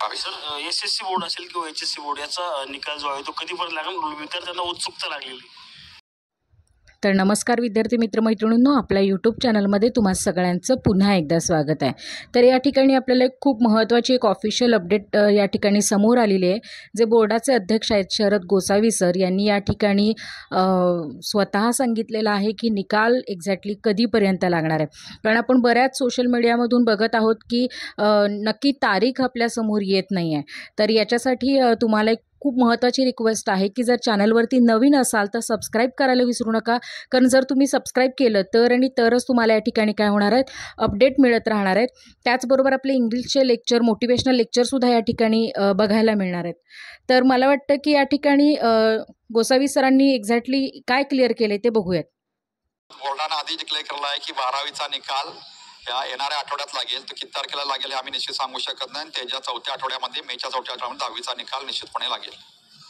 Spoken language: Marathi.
सर एसएससी बोर्ड असेल किंवा एचएससी बोर्ड याचा निकाल जो आहे तो कधीपर्यंत लागेल, विद्यार्थ्यांना उत्सुकता लागलेली. तर नमस्कार विद्यार्थी मित्रमैत्रिणींनो, आपल्या यूट्यूब चॅनलमध्ये तुम्हा सगळ्यांचं पुन्हा एकदा स्वागत आहे. तर या ठिकाणी आपल्याला एक खूप महत्त्वाची एक ऑफिशियल अपडेट या ठिकाणी समोर आलेली आहे. जे बोर्डाचे अध्यक्ष आहेत शरद गोसावी सर यांनी या ठिकाणी स्वतः सांगितलेलं आहे की निकाल एक्झॅक्टली कधीपर्यंत लागणार आहे. कारण आपण बऱ्याच सोशल मीडियामधून बघत आहोत की नक्की तारीख आपल्यासमोर येत नाही आहे. तर याच्यासाठी तुम्हाला एक खूप महत्त्वाची रिक्वेस्ट आहे की जर चॅनलवरती नवीन असाल तर सबस्क्राईब करायला विसरू नका. कारण जर तुम्ही सबस्क्राईब केलं तर आणि तरच तुम्हाला या ठिकाणी काय होणार आहेत, अपडेट मिळत राहणार आहेत. त्याचबरोबर आपले इंग्लिशचे लेक्चर, मोटिवेशनल लेक्चरसुद्धा या ठिकाणी बघायला मिळणार आहेत. तर मला वाटतं की या ठिकाणी गोसावी सरांनी एक्झॅक्टली काय क्लिअर केले ते बघूयात. बोर्डाने आधी डिक्लेअर केला आहे की 12वीचा निकाल या येणाऱ्या आठवड्यात लागेल. तो किती तारखेला लागेल हे आम्ही निश्चित सांगू शकत नाही. त्याच्या चौथ्या आठवड्यामध्ये, मेच्या चौथ्या आठवड्यामध्ये 10वीचा निकाल निश्चितपणे लागेल.